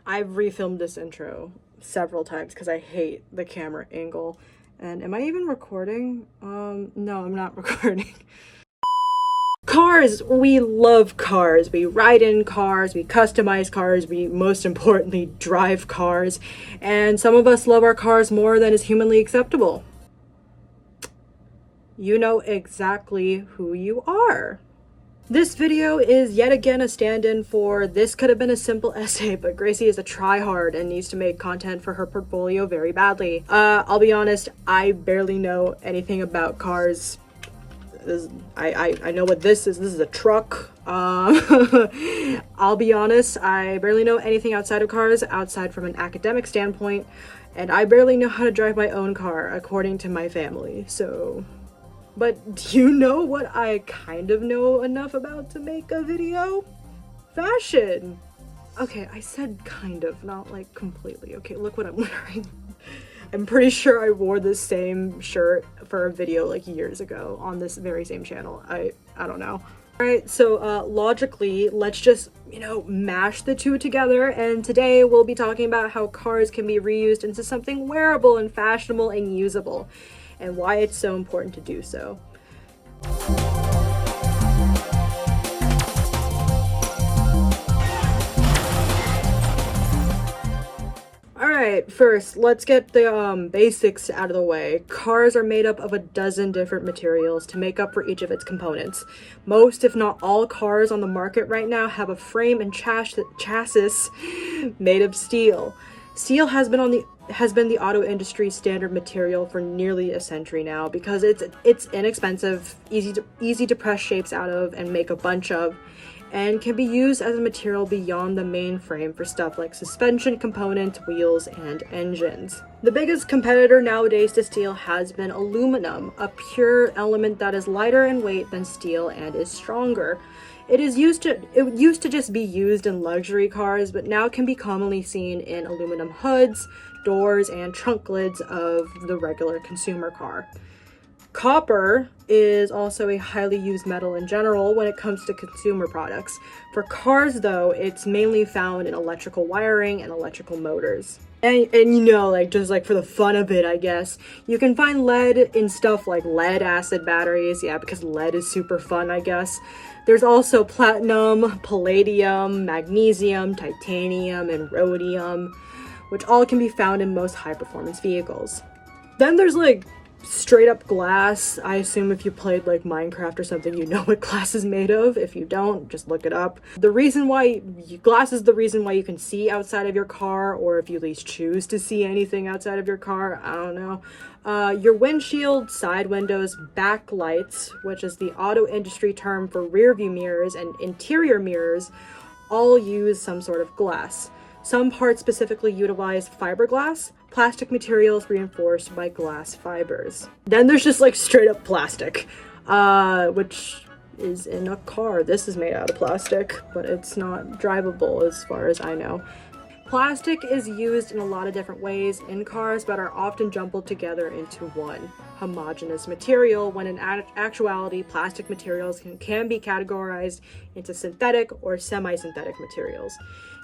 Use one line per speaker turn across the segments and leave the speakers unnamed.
I've refilmed this intro several times because I hate the camera angle. And am I even recording? No, I'm not recording. Cars! We love cars. We ride in cars, we customize cars, we most importantly drive cars. And some of us love our cars more than is humanly acceptable. You know exactly who you are. This video is yet again a stand-in for this could have been a simple essay, but Gracie is a tryhard and needs to make content for her portfolio very badly. I'll be honest, I barely know anything about cars. I know what this is. This is a truck. I'll be honest, I barely know anything outside of cars, outside from an academic standpoint, and I barely know how to drive my own car, according to my family, so... But do you know what I kind of know enough about to make a video? Fashion! Okay, I said kind of, not like completely. Okay, look what I'm wearing. I'm pretty sure I wore this same shirt for a video like years ago on this very same channel. I don't know. Alright, so logically, let's just, mash the two together, and today we'll be talking about how cars can be reused into something wearable and fashionable and usable, and why it's so important to do so. Alright, first, let's get the basics out of the way. Cars are made up of a dozen different materials to make up for each of its components. Most, if not all, cars on the market right now have a frame and chassis made of steel. Steel has been the auto industry's standard material for nearly a century now because it's inexpensive, easy to press shapes out of and make a bunch of, and can be used as a material beyond the main frame for stuff like suspension components, wheels, and engines. The biggest competitor nowadays to steel has been aluminum, a pure element that is lighter in weight than steel and is stronger. It used to just be used in luxury cars, but now can be commonly seen in aluminum hoods, doors, and trunk lids of the regular consumer car. Copper is also a highly used metal in general when it comes to consumer products. For cars, though, it's mainly found in electrical wiring and electrical motors. And just for the fun of it, I guess, you can find lead in stuff like lead acid batteries, because lead is super fun, I guess. There's also platinum, palladium, magnesium, titanium, and rhodium, which all can be found in most high-performance vehicles. Then there's straight up glass. I assume if you played Minecraft or something, you know what glass is made of. If you don't, just look it up. Glass is the reason why you can see outside of your car, or if you at least choose to see anything outside of your car, I don't know. Your windshield, side windows, backlights, which is the auto industry term for rear view mirrors, and interior mirrors, all use some sort of glass. Some parts specifically utilize fiberglass, plastic materials reinforced by glass fibers. Then there's just straight up plastic, which is in a car. This is made out of plastic, but it's not drivable as far as I know. Plastic is used in a lot of different ways in cars, but are often jumbled together into one homogeneous material, when in actuality, plastic materials can be categorized into synthetic or semi-synthetic materials.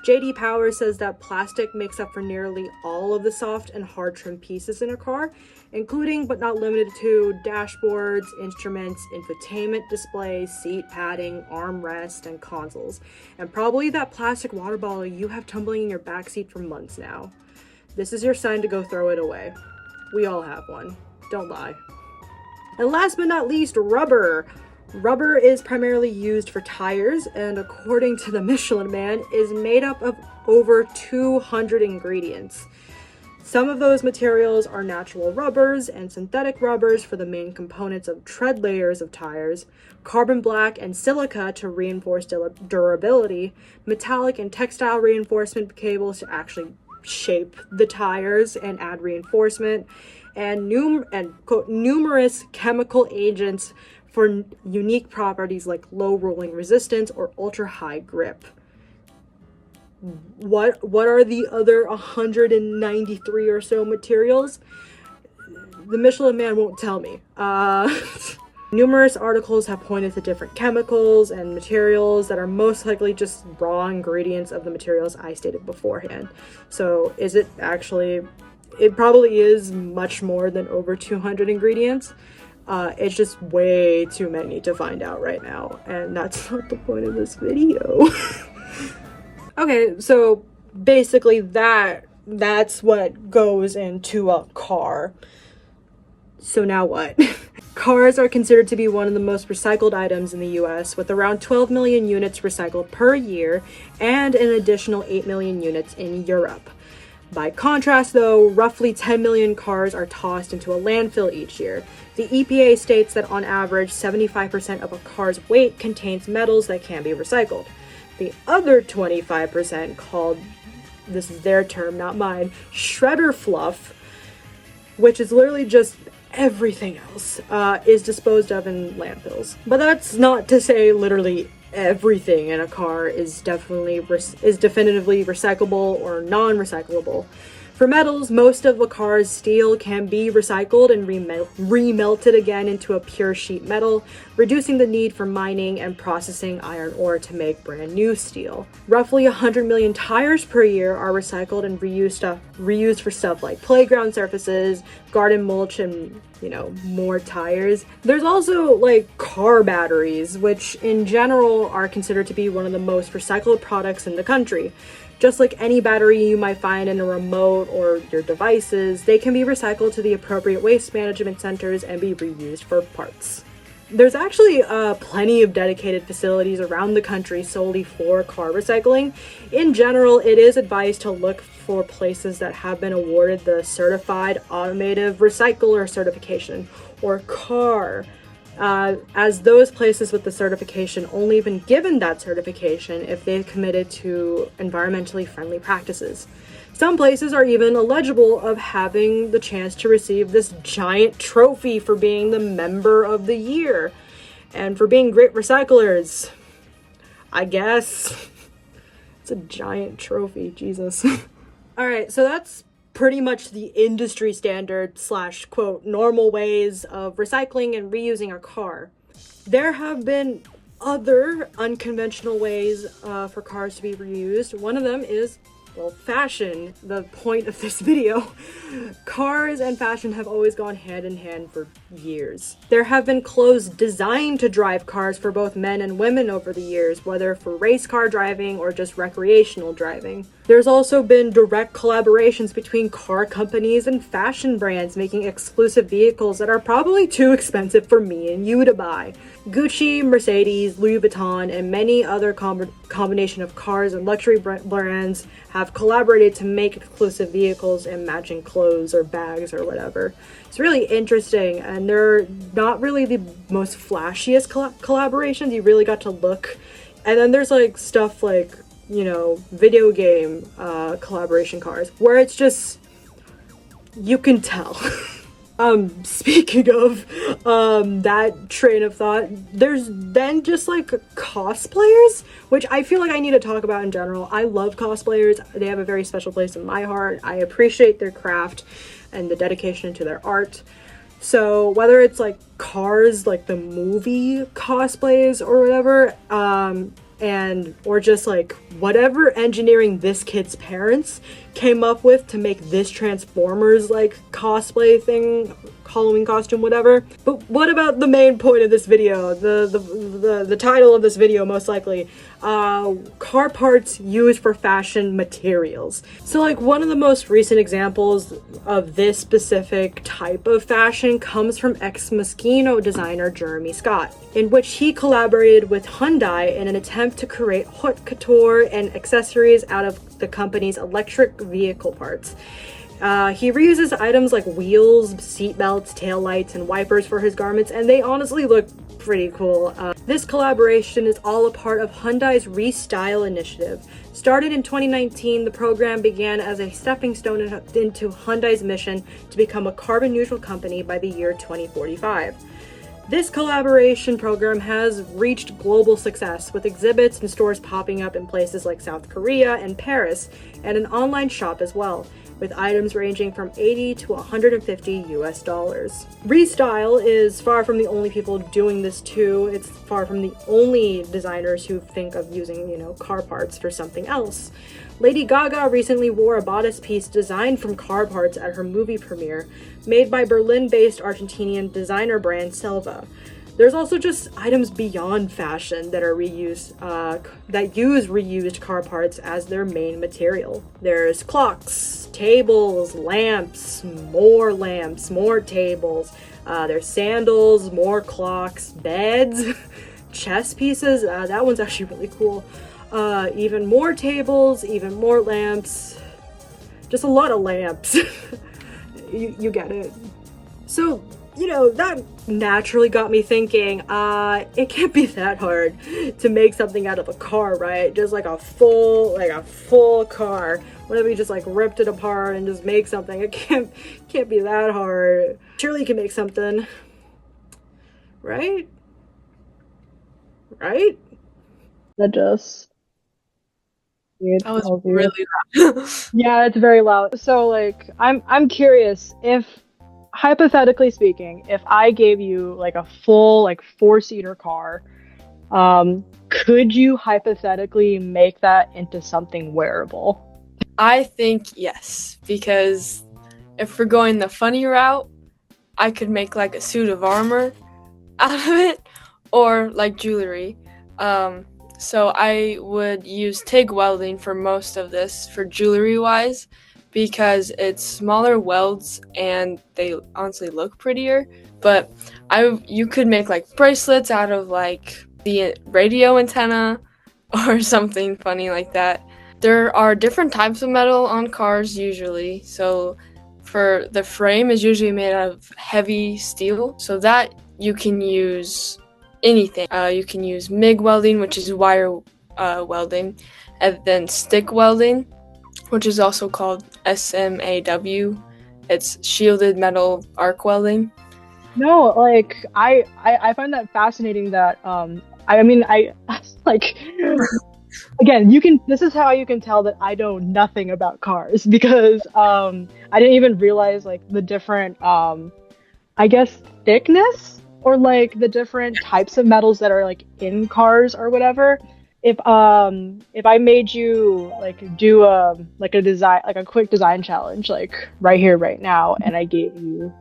J.D. Power says that plastic makes up for nearly all of the soft and hard trim pieces in a car, including but not limited to dashboards, instruments, infotainment displays, seat padding, armrests, and consoles, and probably that plastic water bottle you have tumbling in your backseat for months now. This is your sign to go throw it away. We all have one. Don't lie. And last but not least, rubber. Rubber is primarily used for tires, and according to the Michelin Man, is made up of over 200 ingredients. Some of those materials are natural rubbers and synthetic rubbers for the main components of tread layers of tires, carbon black and silica to reinforce durability, metallic and textile reinforcement cables to actually shape the tires and add reinforcement, and numerous chemical agents for unique properties like low rolling resistance or ultra high grip. What are the other 193 or so materials? The Michelin Man won't tell me. Numerous articles have pointed to different chemicals and materials that are most likely just raw ingredients of the materials I stated beforehand. So is it actually, it probably is much more than over 200 ingredients. It's just way too many to find out right now, and that's not the point of this video. Okay, so basically that's what goes into a car. So now what? Cars are considered to be one of the most recycled items in the US, with around 12 million units recycled per year and an additional 8 million units in Europe. By contrast, though, roughly 10 million cars are tossed into a landfill each year. The EPA states that on average, 75% of a car's weight contains metals that can be recycled. The other 25%, called, this is their term, not mine, shredder fluff, which is literally just everything else, is disposed of in landfills. But that's not to say literally everything in a car is definitively recyclable or non-recyclable. For metals, most of a car's steel can be recycled and remelted again into a pure sheet metal, reducing the need for mining and processing iron ore to make brand new steel. Roughly 100 million tires per year are recycled and reused for stuff like playground surfaces, garden mulch, and, you know, more tires. There's also like car batteries, which in general are considered to be one of the most recycled products in the country. Just like any battery you might find in a remote or your devices, they can be recycled to the appropriate waste management centers and be reused for parts. There's actually plenty of dedicated facilities around the country solely for car recycling. In general, it is advised to look for places that have been awarded the Certified Automotive Recycler certification, or CAR, as those places with the certification only been given that certification if they've committed to environmentally friendly practices. Some places are even eligible of having the chance to receive this giant trophy for being the member of the year and for being great recyclers. I guess. It's a giant trophy, Jesus. Alright, so that's pretty much the industry standard / quote normal ways of recycling and reusing a car. There have been other unconventional ways for cars to be reused. One of them is, well, fashion, the point of this video. Cars and fashion have always gone hand in hand for years. There have been clothes designed to drive cars for both men and women over the years, whether for race car driving or just recreational driving. There's also been direct collaborations between car companies and fashion brands making exclusive vehicles that are probably too expensive for me and you to buy. Gucci, Mercedes, Louis Vuitton, and many other combination of cars and luxury brands have collaborated to make exclusive vehicles and matching clothes or bags or whatever. It's really interesting, and they're not really the most flashiest collaborations. You really got to look. And then there's like stuff like, you know, video game collaboration cars where it's just, you can tell. Speaking of that train of thought, there's then just like cosplayers, which I feel like I need to talk about in general. I love cosplayers. They have a very special place in my heart. I appreciate their craft and the dedication to their art. So whether it's like Cars, like the movie cosplays or whatever, or just like whatever engineering this kid's parents came up with to make this Transformers like cosplay thing, Halloween costume, whatever. But what about the main point of this video, the title of this video, most likely, car parts used for fashion materials. So like one of the most recent examples of this specific type of fashion comes from Ex Machina designer Jeremy Scott, in which he collaborated with Hyundai in an attempt to create haute couture and accessories out of the company's electric vehicle parts. He reuses items like wheels, seat belts, tail lights, and wipers for his garments, and they honestly look pretty cool. This collaboration is all a part of Hyundai's Restyle initiative. Started in 2019, the program began as a stepping stone into Hyundai's mission to become a carbon neutral company by the year 2045. This collaboration program has reached global success, with exhibits and stores popping up in places like South Korea and Paris, and an online shop as well, with items ranging from $80 to $150 US. Restyle is far from the only people doing this too. It's far from the only designers who think of using, car parts for something else. Lady Gaga recently wore a bodice piece designed from car parts at her movie premiere, made by Berlin-based Argentinian designer brand Selva. There's also just items beyond fashion that are that use reused car parts as their main material. There's clocks, tables, lamps, more tables. There's sandals, more clocks, beds, chess pieces. That one's actually really cool. Even more tables, even more lamps. Just a lot of lamps. you get it. So, that naturally got me thinking, it can't be that hard to make something out of a car, right? Just like a full car. What if we just ripped it apart and just make something? It can't be that hard. Surely you can make something. Right? Right?
That was really loud.
Yeah, it's very loud. So I'm curious, if hypothetically speaking, if I gave you a full 4-seater car, could you hypothetically make that into something wearable?
I think yes, because if we're going the funny route, I could make a suit of armor out of it, or jewelry. So I would use TIG welding for most of this, for jewelry-wise, because it's smaller welds and they honestly look prettier. But you could make bracelets out of the radio antenna or something funny like that. There are different types of metal on cars usually. So for the frame is usually made out of heavy steel, so that you can use anything. You can use MIG welding, which is wire welding, and then stick welding, which is also called SMAW. It's shielded metal arc welding.
No, I find that fascinating that I again, this is how you can tell that I know nothing about cars, because I didn't even realize the different I guess thickness, or the different types of metals that are in cars or whatever. If I made you do a design, a quick design challenge right here right now, and I gave you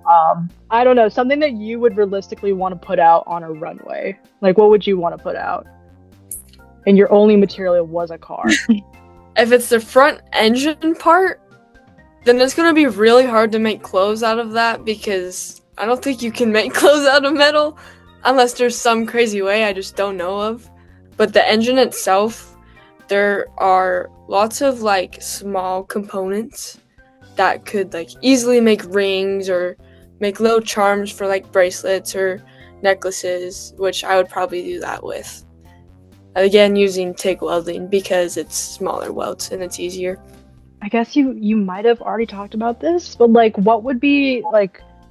I don't know, something that you would realistically want to put out on a runway, what would you want to put out? And your only material was a car.
If it's the front engine part, then it's going to be really hard to make clothes out of that, because I don't think you can make clothes out of metal unless there's some crazy way I just don't know of. But the engine itself, there are lots of small components that could easily make rings or make little charms for bracelets or necklaces, which I would probably do that with. Again, using TIG welding, because it's smaller welds and it's easier.
I guess you might have already talked about this, but what would be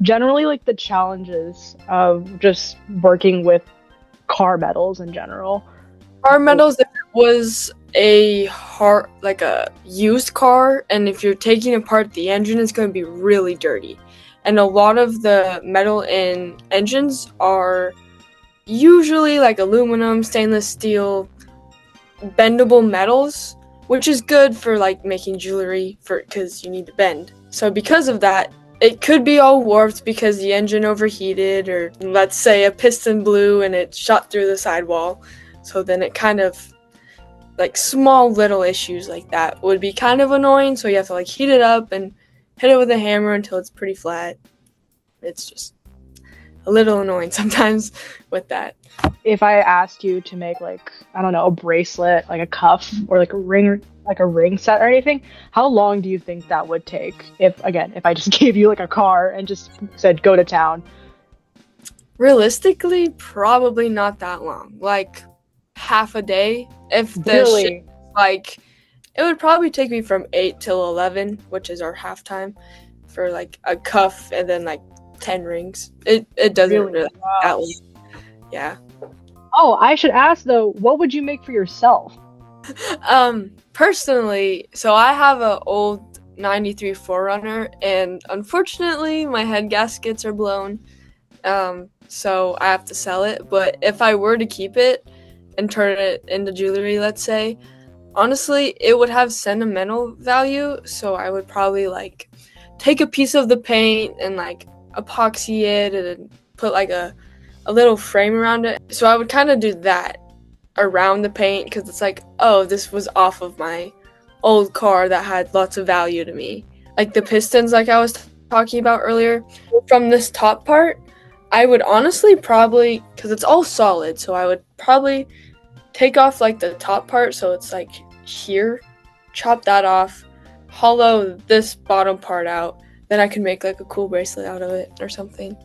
generally the challenges of just working with car metals in general?
Car metals, if it was a used car, and if you're taking apart the engine, it's going to be really dirty. And a lot of the metal in engines are usually aluminum, stainless steel, bendable metals, which is good for making jewelry, because you need to bend. So because of that, it could be all warped because the engine overheated, or let's say a piston blew and it shot through the sidewall. So then it kind of small little issues like that would be kind of annoying. So you have to heat it up and hit it with a hammer until it's pretty flat. It's just a little annoying sometimes with that.
If I asked you to make I don't know, a bracelet, a cuff, or a ring set or anything, how long do you think that would take? If I just gave you a car and just said go to town.
Realistically, probably not that long. Half a day. If the
Really?
it would probably take me from 8 till 11, which is our halftime, for a cuff, and then 10 rings. It doesn't really
Wow.
that way. Yeah.
Oh, I should ask though, what would you make for yourself?
Personally, so I have an old 93 4Runner, and unfortunately my head gaskets are blown. So I have to sell it. But if I were to keep it and turn it into jewelry, let's say, honestly, it would have sentimental value. So I would probably like take a piece of the paint and like epoxy it and put like a little frame around it. So I would kind of do that around the paint because it's like, oh, this was off of my old car that had lots of value to me. Like the pistons, like I was talking about earlier, from this top part, I would honestly probably, because it's all solid, so I would probably take off like the top part, so it's like here, chop that off, hollow this bottom part out, then I can make like a cool bracelet out of it or something.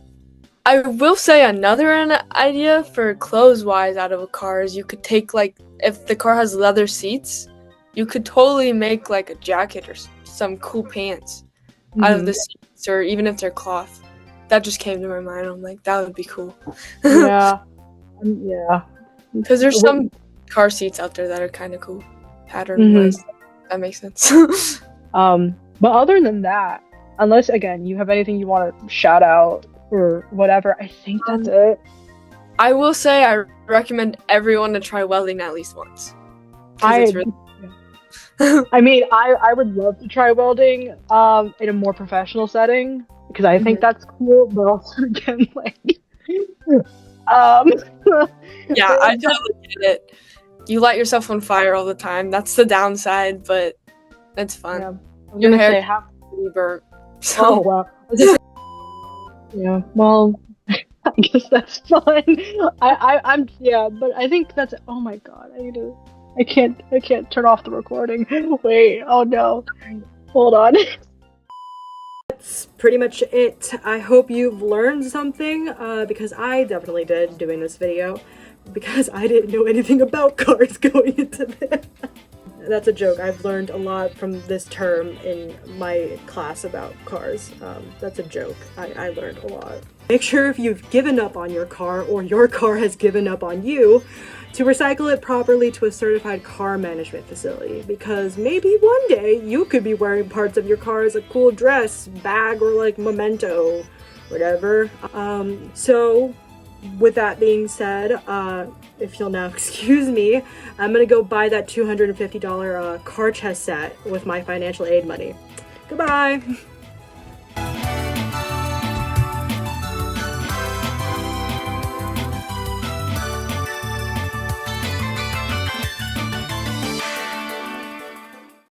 I will say another idea for clothes-wise out of a car is you could take like, if the car has leather seats, you could totally make like a jacket or some cool pants out of the seats, or even if they're cloth. That just came to my mind. I'm like, that would be cool.
Yeah. Yeah.
Because there's some car seats out there that are kind of cool, pattern-wise. That makes sense.
But other than that, unless again you have anything you want to shout out or whatever, I think that's it.
I will say I recommend everyone to try welding at least once. It's really
I mean, I would love to try welding in a more professional setting because I think that's cool, but also again like
yeah, I totally get it. You light yourself on fire all the time. That's the downside, but it's fun.
Yeah.
Your hair really burnt. So.
Oh wow. Yeah. Well, I guess that's fun. I'm yeah, but I think that's. Oh my god, I can't turn off the recording. Wait. Oh no. Hold on.
That's pretty much it. I hope you've learned something, because I definitely did doing this video, because I didn't know anything about cars going into this. That's a joke. I've learned a lot from this term in my class about cars. That's a joke. I learned a lot. Make sure if you've given up on your car or your car has given up on you, to recycle it properly to a certified car management facility, because maybe one day you could be wearing parts of your car as a cool dress, bag, or like memento, whatever. So with that being said, if you'll now excuse me, I'm gonna go buy that $250 car chest set with my financial aid money. Goodbye!